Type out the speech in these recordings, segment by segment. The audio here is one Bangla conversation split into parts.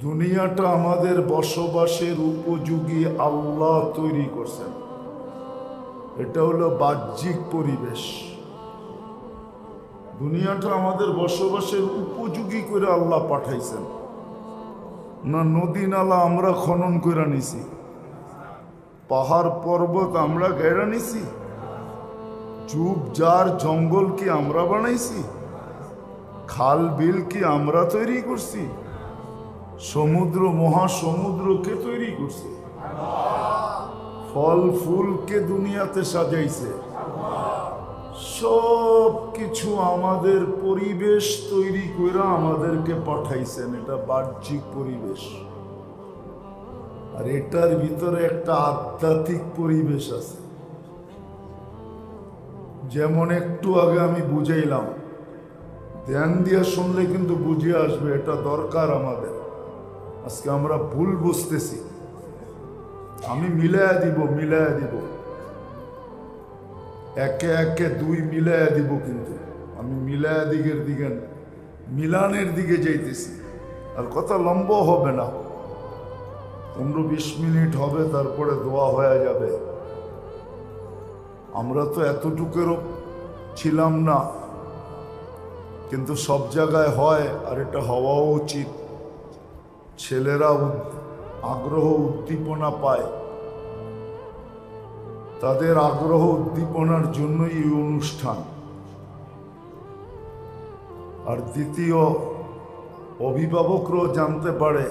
দুনিয়াটা আমাদের বসবাসের উপযোগী আল্লাহ তৈরি করছেন। এটা হলো বাহ্যিক পরিবেশ। দুনিয়াটা আমাদের বসবাসের উপযোগী করে আল্লাহ পাঠাইছেন না। নদী নালা আমরা খনন করে নিছি, পাহাড় পর্বত আমরা গেড়া নিছি, চুপ জার জঙ্গল কি আমরা বানাইছি, খাল বিল কি আমরা তৈরি করছি, সমুদ্র মহাসমুদ্র কে তৈরি করছে, ফল ফুল কে দুনিয়াতে সাজাইছে, সব কিছু আমাদের পরিবেশ তৈরি করে আমাদেরকে পাঠাইছেন। এটা বাহ্যিক পরিবেশ। আর এটার ভিতরে একটা আধ্যাত্মিক পরিবেশ আছে। যেমন একটু আগে আমি বুঝাইলাম, ধ্যান দিয়ে শুনলে কিন্তু বুঝে আসবে, এটা দরকার আমাদের। আজকে আমরা ভুল বুঝতেছি। আমি মিলায়া দিব একে একে দুই মিলায়া দিব, কিন্তু আমি মিলায়া দিকে মিলানের দিকে যাইতেছি। আর কথা লম্বা হবে না, 15-20 মিনিট হবে, তারপরে দোয়া হয়ে যাবে। আমরা তো এতটুকুরও ছিলাম না, কিন্তু সব জায়গায় হয়, আর এটা হওয়াও উচিত। ছেলেরা আগ্রহ উদ্দীপনা পায়, তাদের আগ্রহ উদ্দীপনার জন্যই এই অনুষ্ঠান। আর দ্বিতীয়, অভিভাবকরাও জানতে পারে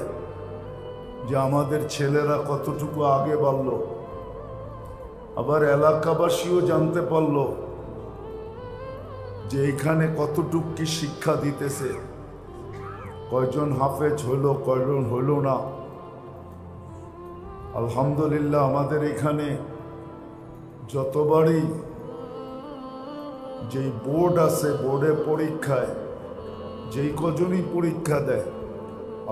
যে আমাদের ছেলেরা কতটুকু আগে বাড়ল। আবার এলাকাবাসীও জানতে পারল যে এখানে কতটুকু কি শিক্ষা দিতেছে, কয়জন হাফেজ হইল, কয়জন হইল না। আলহামদুলিল্লাহ, আমাদের এখানে যতবারই যেই বোর্ড আছে, বোর্ডে পরীক্ষায় যেই কজনই পরীক্ষা দেয়,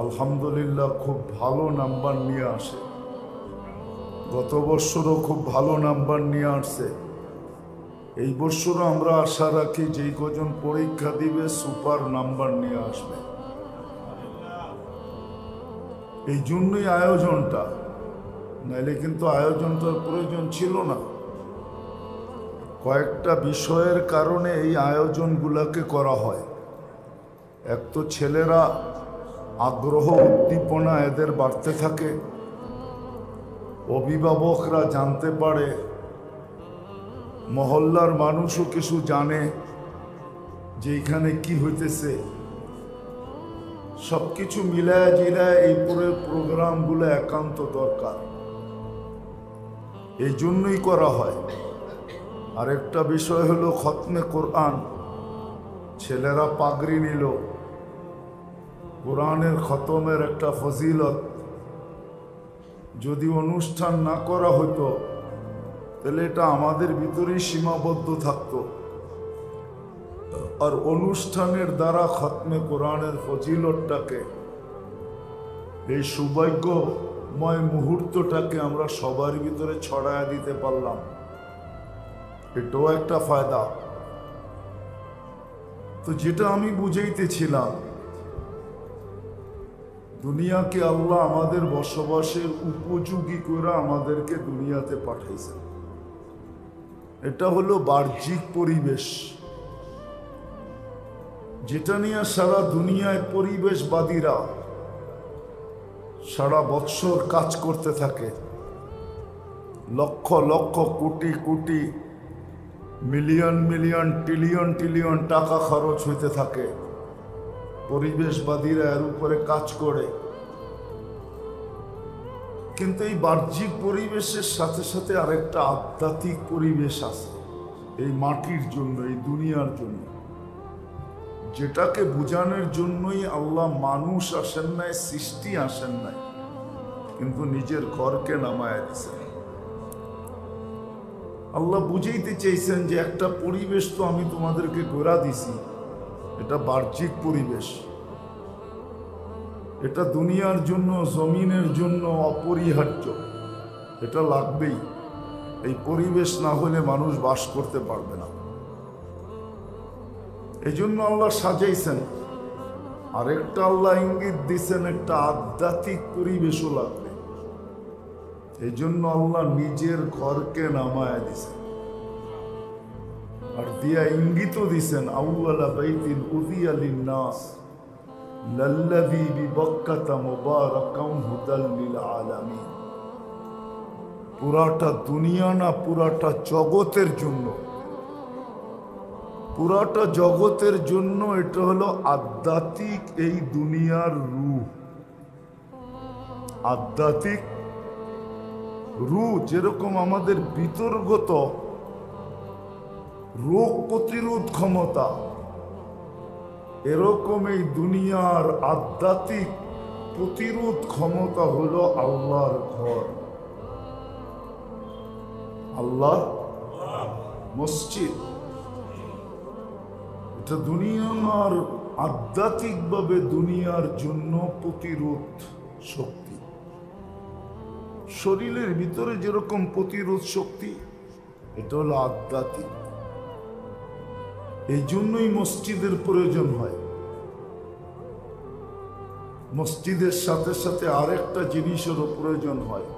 আলহামদুলিল্লাহ খুব ভালো নাম্বার নিয়ে আসে। গত বছরও খুব ভালো নাম্বার নিয়ে আসছে। এই বছরও আমরা আশা রাখি যেই কজন পরীক্ষা দিবে সুপার নাম্বার নিয়ে আসবে। এই জন্যই আয়োজনটা, নাইলে কিন্তু আয়োজনটার প্রয়োজন ছিল না। কয়েকটা বিষয়ের কারণে এই আয়োজনগুলোকে করা হয়। এক তো ছেলেরা আগ্রহ উদ্দীপনা এদের বাড়তে থাকে, অভিভাবকরা জানতে পারে, মহল্লার মানুষও কিছু জানে যে এখানে কি হইতেছে। সবকিছু মিলায় জিলায় এই প্রোগ্রামগুলো একান্ত দরকার, এই জন্যই করা হয়। আরেকটা বিষয় হলো খতমে কোরআন। ছেলেরা পাগড়ি নিল, কোরআনের খতমের একটা ফজিলত। যদি অনুষ্ঠান না করা হতো তাহলে এটা আমাদের ভিতরেই সীমাবদ্ধ থাকতো। আর অনুষ্ঠানের দ্বারা খতমে কোরআনের ফজিলতটাকে, এই সৌভাগ্যময় মুহূর্তটাকে আমরা সবার ভিতরে ছড়ায় দিতে পারলাম, এটাও একটা ফায়দা। তো যেটা আমি বুঝাইতেছিলাম, দুনিয়াকে আল্লাহ আমাদের বসবাসের উপযোগী করে আমাদেরকে দুনিয়াতে পাঠাইছেন। এটা হলো বাহ্যিক পরিবেশ, যেটা নিয়ে সারা দুনিয়ায় পরিবেশবাদীরা সারা বৎসর কাজ করতে থাকে। Lakh lakh crore crore million million trillion trillion টাকা খরচ হইতে থাকে। পরিবেশবাদীরা এর উপরে কাজ করে। কিন্তু এই বাহ্যিক পরিবেশের সাথে সাথে আরেকটা আধ্যাত্মিক পরিবেশ আছে এই মাটির জন্য, এই দুনিয়ার জন্য, যেটাকে বোঝানোর জন্যই আল্লাহ মানুষ আসেন নাই, সৃষ্টি আসেন নাই, কিন্তু নিজের ঘরকে নামায় দিয়েছেন। আল্লাহ বুঝাইতে চাইছেন যে একটা পরিবেশ তো আমি তোমাদেরকে গড়া দিছি, এটা বাহ্যিক পরিবেশ, এটা দুনিয়ার জন্য, জমিনের জন্য অপরিহার্য, এটা লাগবেই। এই পরিবেশ না হলে মানুষ বাস করতে পারবে না। এই জন্য আল্লাহ সাজাইছেন। আরেকটা আল্লাহ ইঙ্গিত দিছেন একটা আধ্যাত্মিক পরিবেশও লাগবে। এই জন্য আল্লাহ নিজের ঘরকে নামায় দিছেন আর দিয়া ইঙ্গিতও দিছেন আউয়ালা বাইতিন উযিয়া লিন-নাস লাল্লাযী বিবাক্কাতা মুবারাকান হুদাল লিল আলামিন। পুরাটা দুনিয়া না, পুরাটা জগতের জন্য, পুরাটা জগতের জন্য এটা হলো আধ্যাত্মিক এই দুনিয়ার রূহ। আধ্যাত্মিক রূহ যেরকম আমাদের বিতর্গত রোগ প্রতিরোধ ক্ষমতা, এরকম এই দুনিয়ার আধ্যাত্মিক প্রতিরোধ ক্ষমতা হলো আল্লাহর ঘর, আল্লাহর মসজিদ। এটা দুনিয়ার আধ্যাত্মিকভাবে দুনিয়ার জন্য প্রতিরোধ শক্তি। শরীরের ভিতরে যেরকম প্রতিরোধ শক্তি, এটা হলো আধ্যাত্মিক। এই জন্যই মসজিদের প্রয়োজন হয়। মসজিদের সাথে সাথে আরেকটা জিনিসেরও প্রয়োজন হয়,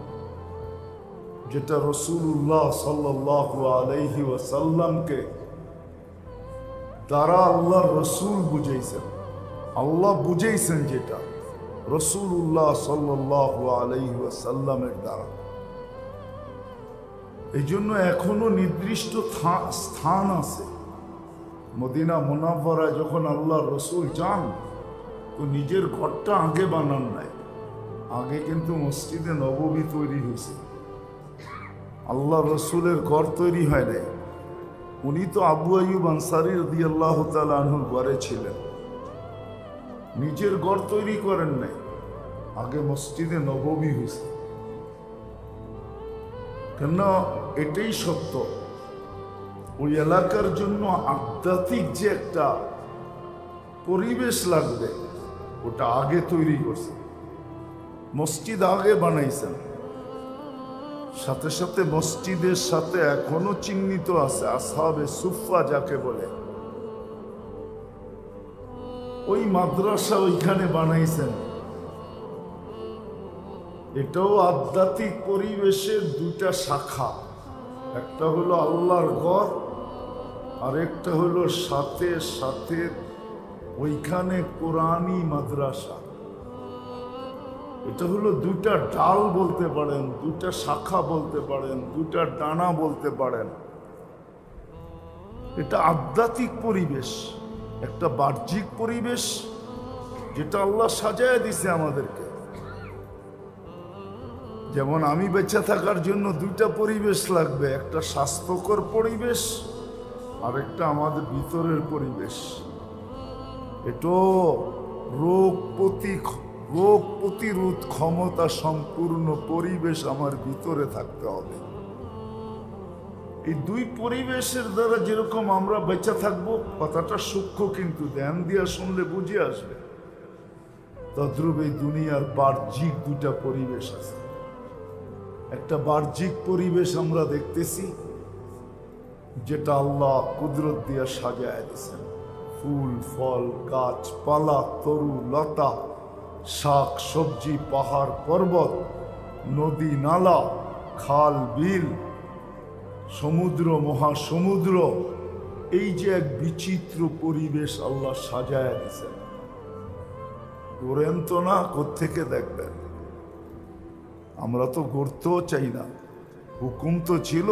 যেটা রাসূলুল্লাহ সাল্লাল্লাহু আলাইহি ওয়াসাল্লামকে দ্বারা আল্লাহর রাসূল বুঝাইছেন। আল্লাহ বুঝাইছেন যেটা রাসূলুল্লাহ সাল্লাল্লাহু আলাইহি ওয়াসাল্লামের দ্বারা। এই জন্য এখনো নির্দিষ্ট স্থান আছে। মদিনা মুনাওয়ারায় যখন আল্লাহর রাসূল যান, তো নিজের ঘরটা আগে বানান নাই, আগে কিন্তু মসজিদে নববী তৈরি হয়েছে। আল্লাহ রসুলের ঘর তৈরি হয় নাই। উনি তো আবু আইয়ুব আনসারী রাদিয়াল্লাহু তাআলা আনহুর ঘরে ছিলেন, নিজের ঘর তৈরি করেন নাই, আগে মসজিদে নববী হয়েছে। কেন? এটাই সত্য, ওই এলাকার জন্য আধ্যাত্মিক যে একটা পরিবেশ লাগবে, ওটা আগে তৈরি করছে, মসজিদ আগে বানাইছেন। সাথে সাথে মসজিদের সাথে এখনো চিহ্নিত আছে আসহাবে সুফা যাকে বলে, ওই মাদ্রাসা ওইখানে বানাইছেন। এটাও আধ্যাত্মিক পরিবেশের দুইটা শাখা, একটা হলো আল্লাহর ঘর, আর একটা হলো সাথে সাথে ওইখানে কোরআনী মাদ্রাসা। এটা হলো দুইটা ডাল বলতে পারেন, দুইটা শাখা বলতে পারেন, দুইটা ডানা বলতে পারেন। এটা আধ্যাত্মিক পরিবেশ, একটা বাহ্যিক পরিবেশ যেটা আল্লাহ সাজায় দিছে আমাদেরকে। যেমন আমি বেঁচে থাকার জন্য দুইটা পরিবেশ লাগবে, একটা স্বাস্থ্যকর পরিবেশ আর একটা আমাদের ভিতরের পরিবেশ। এটাও রোগ প্রতিরোধ ক্ষমতা সম্পূর্ণ পরিবেশ আমার ভিতরে থাকতে হবে। এই দুই পরিবেশের দ্বারা যেরকম আমরা বেঁচে থাকবো, কথাটা সূক্ষ্ম কিন্তু ধ্যান দিয়ে শুনলে বুঝে আসবে। তদ্রূপ এই দুনিয়ার বাহ্যিক দুইটা পরিবেশ আছে। একটা বাহ্যিক পরিবেশ আমরা দেখতেছি, যেটা আল্লাহ কুদরত দিয়ে সাজায় দিয়েছেন, ফুল ফল গাছপালা তরু লতা শাক সবজি পাহাড় পর্বত নদী নালা খাল বিল সমুদ্র মহাসমুদ্র, এই যে এক বিচিত্র পরিবেশ আল্লাহ সাজায় দিয়েছেন। করেন তো না, কোত্থেকে দেখবেন? আমরা তো করতেও চাই না। হুকুম তো ছিল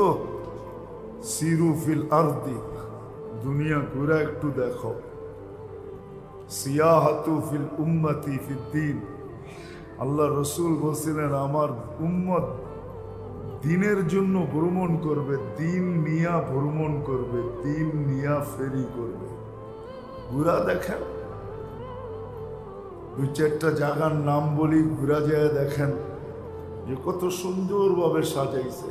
সিরু ফিল আরদি, দুনিয়া ঘুরে একটু দেখো। সিয়াহাতু ফিল উম্মতি ফিদ্দিন, আল্লাহ রসুল বলছিলেন আমার উম্মত দিনের জন্য ভ্রমণ করবে, দিন নিয়া ভ্রমণ করবে, দিন নিয়া ফেরি করবে। ঘুরা দেখেন, দুই চারটা জায়গার নাম বলি, ঘুরা যায় দেখেন যে কত সুন্দরভাবে সাজাইছে।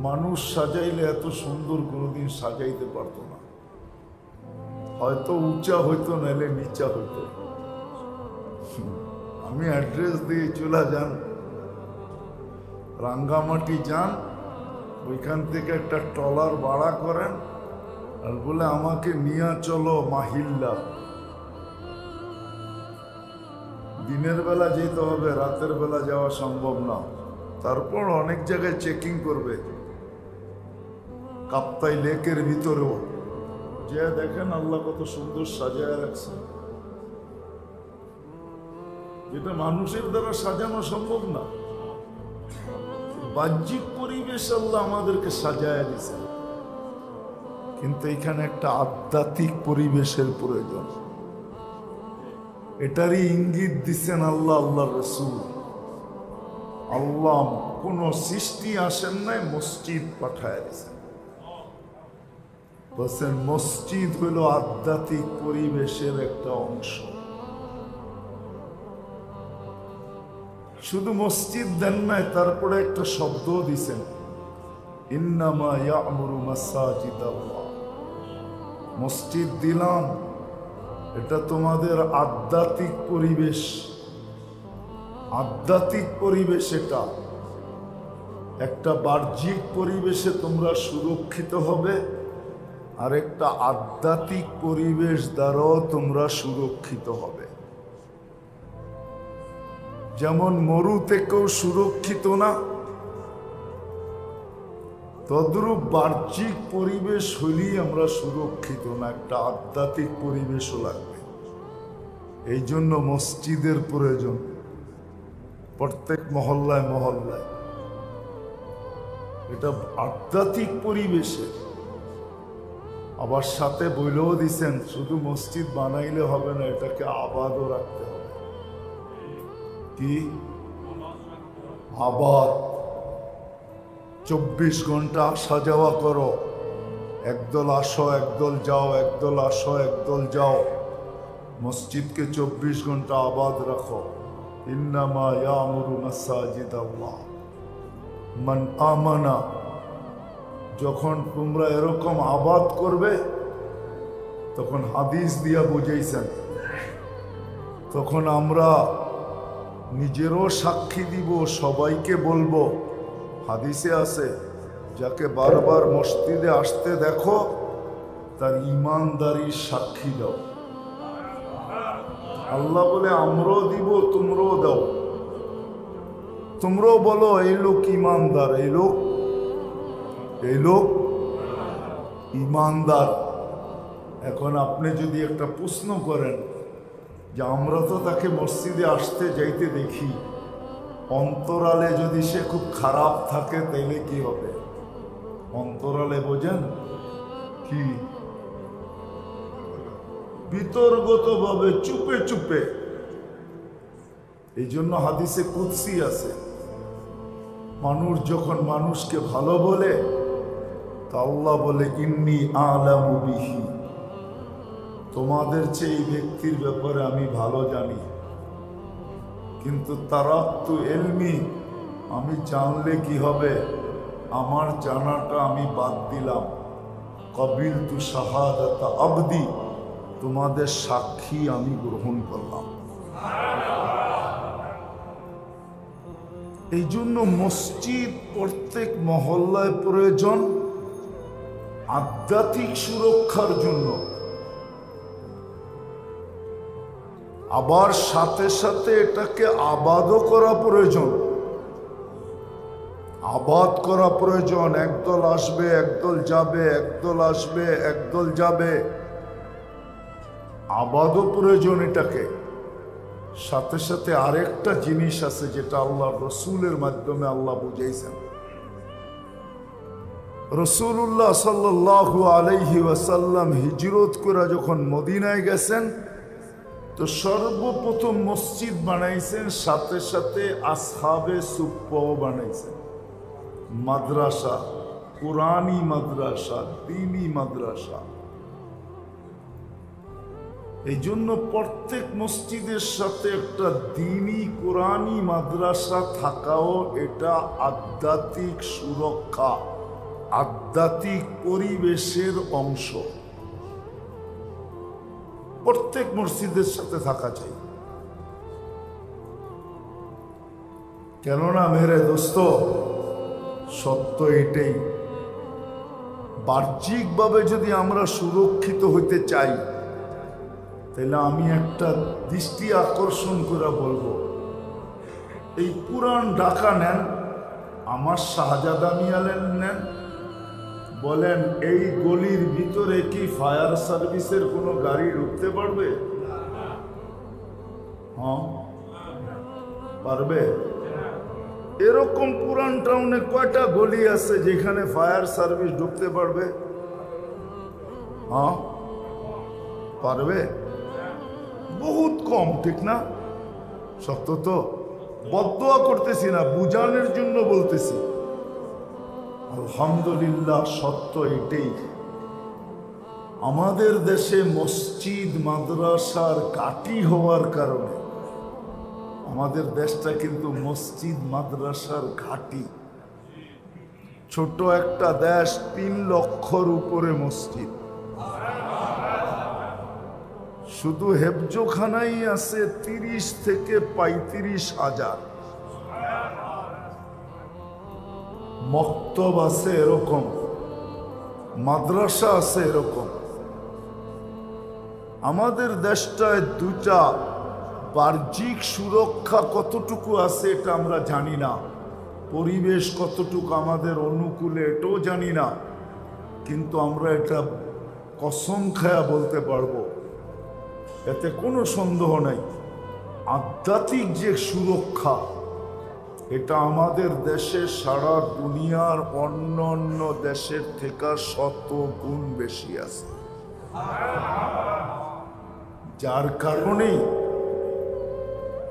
মানুষ সাজাইলে এত সুন্দর কোনোদিন সাজাইতে পারতো না, হয়তো উঁচা হইতো নাহলে নিচা হইতো। আমি অ্যাড্রেস দিয়ে চলে যান, রাঙ্গামাটি যান, ওইখান থেকে একটা ট্রলার ভাড়া করেন আর বলে আমাকে নিয়ে চলো মাহিল্লা। দিনের বেলা যেতে হবে, রাতের বেলা যাওয়া সম্ভব না। তারপর অনেক জায়গায় চেকিং করবে, কাপ্তাই লেকের ভিতরেও যে দেখেন আল্লাহ কত সুন্দর সাজায় রাখছে, যেটা মানুষের দ্বারা সাজানো সম্ভব না। বাহ্যিক পরিবেশ আল্লাহ আমাদেরকে সাজায় দিছে, কিন্তু এখানে একটা আধ্যাত্মিক পরিবেশের প্রয়োজন। এটারই ইঙ্গিত দিচ্ছেন আল্লাহ, আল্লাহর রাসূল। আল্লাহ কোন সৃষ্টি আসেন নাই, মসজিদ পাঠায় দিয়েছেন। বলছেন মসজিদ হইল আধ্যাত্মিক পরিবেশের একটা অংশ। শুধু মসজিদ দেন নাই, তারপরে একটা শব্দ দিছেন, ইন্নামা ইয়ামুরু মাসাজিদাল্লাহ। মসজিদ দিলাম, এটা তোমাদের আধ্যাত্মিক পরিবেশ। আধ্যাত্মিক পরিবেশ এটা একটা বাহ্যিক পরিবেশে তোমরা সুরক্ষিত হবে, আর একটা আধ্যাত্মিক পরিবেশ দ্বারাও তোমরা সুরক্ষিত হবে। যেমন মরুতে কেউ সুরক্ষিত না, তদ্রূপ বাহ্যিক পরিবেশ হইলেই আমরা সুরক্ষিত না, একটা আধ্যাত্মিক পরিবেশও লাগবে। এই জন্য মসজিদের প্রয়োজন প্রত্যেক মহল্লায় মহল্লায়। এটা আধ্যাত্মিক পরিবেশে। আবার সাথে বইলেও দিছেন শুধু মসজিদ বানাইলে হবে না, এটাকে আবাদও রাখতে হবে। কি আবাদ? 24 ঘন্টা আসা যাওয়া করো, একদল আসো একদল যাও, একদল আসো একদল যাও। মসজিদকে 24 ঘন্টা আবাদ রাখো। ইন্নামা ইয়ামুরু মাসাজিদাল্লাহ মান আমানা। যখন তোমরা এরকম আবাদ করবে, তখন হাদিস দিয়া বুঝাইছেন, তখন আমরা নিজেরও সাক্ষী দিব, সবাইকে বলবো। হাদিসে আছে, যাকে বারবার মসজিদে আসতে দেখো তার ইমানদারির সাক্ষী দাও। আল্লাহ বলে আমরাও দিব, তোমরাও দাও। তোমরাও বলো এই লোক ইমানদার, এই লোক ইমানদার। এখন আপনি যদি একটা প্রশ্ন করেন যে আমরা তো তাকে মসজিদে আসতে যাইতে দেখি, অন্তরালে যদি সে খুব খারাপ থাকে তাইলে কি হবে? অন্তরালে বোঝেন কি? বিতর্গতভাবে চুপে চুপে। এই জন্য হাদিসে কুদসি আছে, মানুষ যখন মানুষকে ভালো বলে তা আল্লাহ বলে ইন্নী আ'লামু বিহি, তোমাদের চেয়ে এই ব্যক্তির ব্যাপারে আমি ভালো জানি। কিন্তু তারাক্তু ইলমি, আমি জানলে কি হবে, আমার জানাটা আমি বাদ দিলাম। কবিলতু শাহাদাতা আবদি, তোমাদের সাক্ষী আমি গ্রহণ করলাম। এই জন্য মসজিদ প্রত্যেক মহল্লায় প্রয়োজন আধ্যাত্মিক সুরক্ষার জন্য। আবার সাথে সাথে এটাকে আবাদও করা প্রয়োজন। আবাদ করা প্রয়োজন। একদল আসবে একদল যাবে, একদল আসবে একদল যাবে, আবাদও প্রয়োজন এটাকে। সাথে সাথে আরেকটা জিনিস আছে যেটা আল্লাহ রসুলের মাধ্যমে আল্লাহ বুঝাইছেন। রসুল্লাহ সাল্লাল্লাহু আলাইহি ওয়াসাল্লাম হিজরত করে যখন মদিনায় গেছেন, তো সর্বপ্রথম মসজিদ বানাইছেন, সাথে সাথে আসহাবে সুফফাও বানাইছেন। মাদ্রাসা, কুরআনী মাদ্রাসা, দ্বীনী মাদ্রাসা। এই জন্য প্রত্যেক মসজিদের সাথে একটা দ্বীনী কুরআনী মাদ্রাসা থাকাও এটা আধ্যাত্মিক সুরক্ষা, আধ্যাত্মিক পরিবেশের অংশ। প্রত্যেক মসজিদের সাথে থাকা চাই। কেননা মেরে দোস্ত, সত্য এটাই, বাহ্যিকভাবে যদি আমরা সুরক্ষিত হইতে চাই, তো তাহলে আমি একটা দৃষ্টি আকর্ষণ করে বলবো, এই পুরান ঢাকা নেন, আমার শাহজাদা মিয়ালেন নেন, বলেন এই গলির ভিতরে কি ফায়ার সার্ভিসের কোনো গাড়ি ঢুকতে পারবে? হ্যাঁ, পারবে? এরকম পুরান টাউনে কয়টা গলি আছে যেখানে ফায়ার সার্ভিস ঢুকতে পারবে? হ্যাঁ, পারবে? বহুত কম, ঠিক না? সত্য তো? বদদোয়া করতেছি না, বুঝানোর জন্য বলতেছি। আলহামদুলিল্লাহ, সত্য এটাই। আমাদের দেশে মসজিদ মাদ্রাসার ঘাঁটি হওয়ার কারণে আমাদের দেশটা কিন্তু মসজিদ মাদ্রাসার ঘাঁটি। ছোট একটা দেশ, 3 লক্ষর উপরে মসজিদ। শুধু হেফজোখানাই আছে 30 থেকে 35 হাজার। মক্তব আছে এরকম, মাদ্রাসা আছে এরকম। আমাদের দেশটায় 2টা বাহ্যিক সুরক্ষা কতটুকু আছে এটা আমরা জানি না, পরিবেশ কতটুকু আমাদের অনুকূলে এটাও জানি না, কিন্তু আমরা এটা কসম খায়া বলতে পারবো, এতে কোনো সন্দেহ নাই, আধ্যাত্মিক যে সুরক্ষা এটা আমাদের দেশে সারা দুনিয়ার অন্য অন্য দেশের থেকে 100 গুণ বেশি আছে। যার কারণেই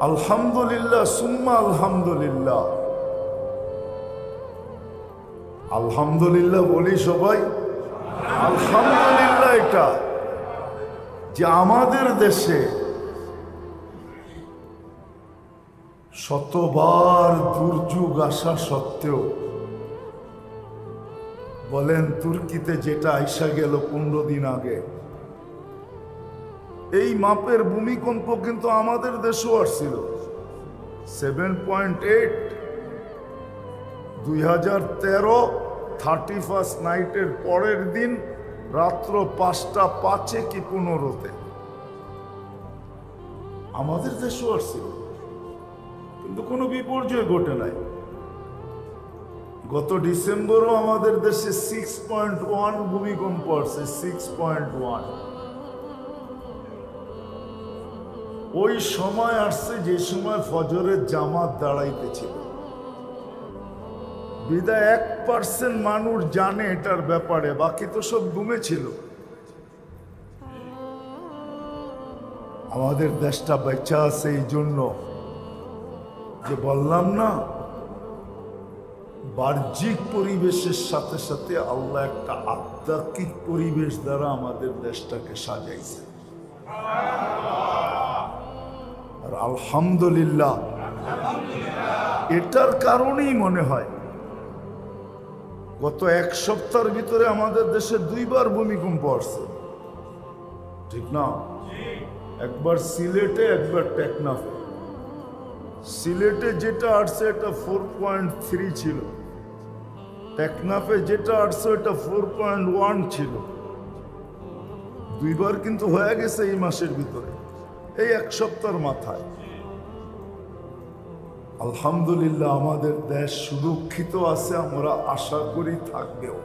আলহামদুলিল্লাহ সুম্মা আলহামদুলিল্লাহ, আলহামদুলিল্লাহ বলি সবাই, আলহামদুলিল্লাহ এটা যে আমাদের দেশে শতবার দুর্যোগ আসা সত্ত্বেও, বলেন তুর্কিতে যেটা আইসা গেল 15 দিন আগে, এই মাপের ভূমিকম্প কিন্তু আমাদের দেশেও আসছিল 7.8, 2013 31st নাইটের পরের দিন রাত্র 5:05 কি 15-তে আমাদের দেশেও আসছিল, কিন্তু কোনো বিপর্যয় ঘটে নাই। গত ডিসেম্বরও আমাদের দেশে 6.1 ভূমিকম্প আসছে, 6.1। ওই সময় আসছে যে সময় ফজরের জামাত দাঁড়াইতেছিল, বিদায় 1% মানুষ জানে এটার ব্যাপারে, বাকি তো সব ঘুমেছিল। আমাদের দেশটা বেঁচে আছে এই জন্য যে বললাম না, বাহ্যিক পরিবেশের সাথে সাথে আল্লাহ একটা আধ্যাত্মিক পরিবেশ দ্বারা আমাদের দেশটাকে সাজাইছে। আর আলহামদুলিল্লাহ এটার কারণেই মনে হয় গত 1 সপ্তাহের ভিতরে আমাদের দেশে 2বার ভূমিকম্প আসছে, ঠিক না? একবার সিলেটে, একবার টেকনাফে। সিলেটে যেটা আসছে এটা 4.3 ছিল, টেকনাফে যেটা আসছে এটা 4.1 ছিল। 2বার কিন্তু হয়ে গেছে এই মাসের ভিতরে, এই 1 সপ্তাহের মাথায়। আলহামদুলিল্লাহ আমাদের দেশ সুরক্ষিত আছে, আমরা আশা করি থাকবেও।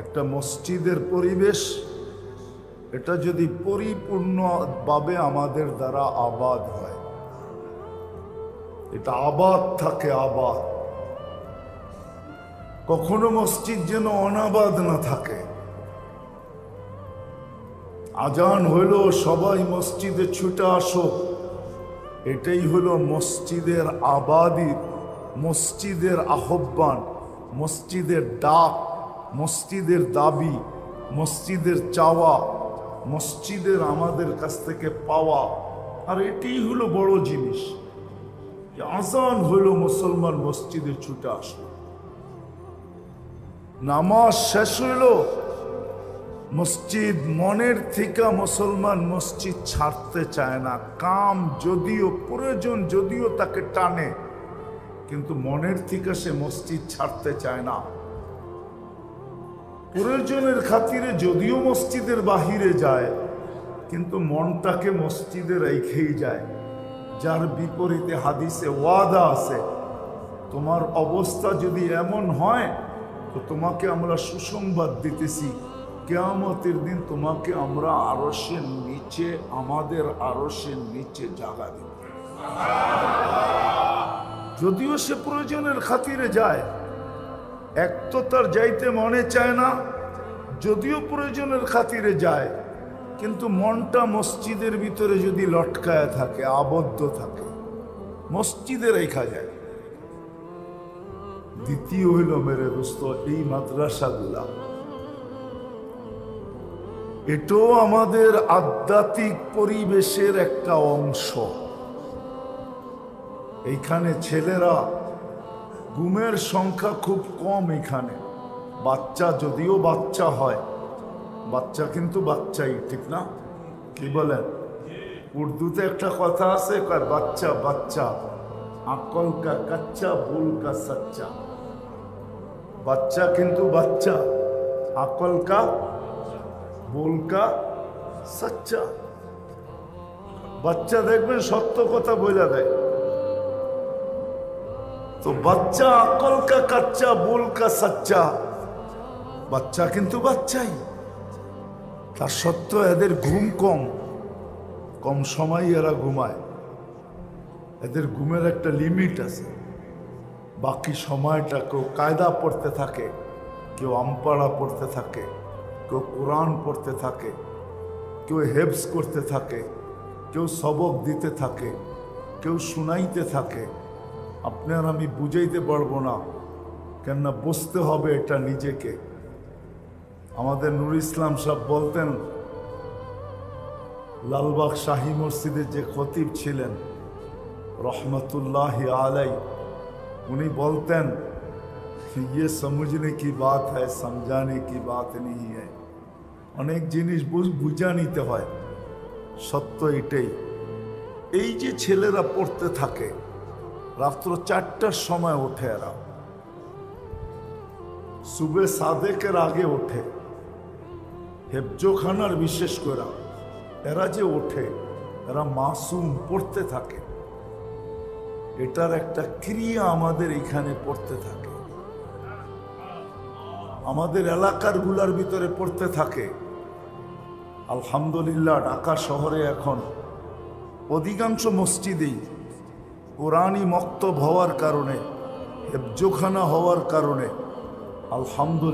একটা মসজিদের পরিবেশ এটা যদি পরিপূর্ণভাবে আমাদের দ্বারা আবাদ হয়, এটা আবাদ থাকে, আবাদ, কখনো মসজিদ যেন অনাবাদ না থাকে। আজান হইল সবাই মসজিদে ছুটে আসো, এটাই হলো মসজিদের আবাদির, মসজিদের আহ্বান, মসজিদের ডাক, মসজিদের দাবি, মসজিদের চাওয়া, মসজিদের আমাদের কাছ থেকে পাওয়া। আর এটাই হলো বড় জিনিস, আজান হইল মুসলমান মসজিদে ছুটে আসলো, নামাজ শেষ হইল মসজিদ, মনের থেকে মুসলমান মসজিদ ছাড়তে চায় না। কাম যদিও প্রয়োজন, যদিও তাকে টানে, কিন্তু মনের থেকে সে মসজিদ ছাড়তে চায় না। প্রয়োজনের খাতিরে যদিও মসজিদের বাহিরে যায়, কিন্তু মনটাকে মসজিদে রেখেই যায়। যার বিপরীতে হাদিসে ওয়াদা আছে, তোমার অবস্থা যদি এমন হয় তো তোমাকে আমরা সুসংবাদ দিতেছি, কিয়ামতের দিন তোমাকে আমরা আরশের নিচে, আমাদের আরশের নিচে জায়গা দেব। যদিও সে প্রয়োজনের খাতিরে যায়, এক তো তার যাইতে মনে চায় না, যদিও প্রয়োজনের খাতিরে যায়, কিন্তু মনটা মসজিদের ভিতরে যদি লটকায় থাকে, আবদ্ধ থাকে, মসজিদে রেখা যায়। দ্বিতীয় হইল মেরে দোস্ত, এই মাদ্রাসাগুলা, এটাও আমাদের আধ্যাত্মিক পরিবেশের একটা অংশ। এইখানে ছেলেরা, গুমের সংখ্যা খুব কম এখানে। বাচ্চা যদিও বাচ্চা হয়, বাচ্চা কিন্তু বাচ্চাই, ঠিক না? কি বলেন? উর্দুতে একটা কথা আছে, বাচ্চা বাচ্চা, আকল কা কাচ্চা, ভুল কা সচ্চা। বাচ্চা কিন্তু বাচ্চা, আকল কা ভুল কা সচ্চা। বাচ্চা দেখবেন সত্য কথা বলে দেয়। তো বাচ্চা আকল কা কাচ্চা, ভুল কা সচ্চা, বাচ্চা কিন্তু বাচ্চাই। তার সত্ত্বেও এদের ঘুম কম, কম সময় এরা ঘুমায়। এদের ঘুমের একটা লিমিট আছে। বাকি সময়টা কেউ কায়দা পড়তে থাকে, কেউ আমপাড়া পড়তে থাকে, কেউ কোরআন পড়তে থাকে, কেউ হেফজ করতে থাকে, কেউ সবক দিতে থাকে, কেউ শুনাইতে থাকে। আপনার আমি বুঝাইতে পারবো না, কেননা বুঝতে হবে এটা নিজেকে। আমাদের নুর ইসলাম সাহেব বলতেন, লালবাগ শাহী মসজিদে যে খতিব ছিলেন রহমতুল্লাহি আলাই, উনি বলতেন, ये समझने की बात है, समझाने की बात नहीं है। অনেক জিনিস বুঝা নিতে হয়। সত্য এটাই। এই যে ছেলেরা পড়তে থাকে, রাত্র 4টার সময় ওঠে এরা, সুবে সাদেকের আগে ওঠে, হেফজোখানার বিশেষ করে এরা যে ওঠে, এরা মাসুম পড়তে থাকে। এটার একটা ক্রিয়া আমাদের এখানে পড়তে থাকে, আমাদের এলাকার গুলার ভিতরে পড়তে থাকে। আলহামদুলিল্লাহ, ঢাকা শহরে এখন অধিকাংশ মসজিদেই কোরআনী মক্তব হওয়ার কারণে, হেফজোখানা হওয়ার কারণে আলহামদুলিল্লাহ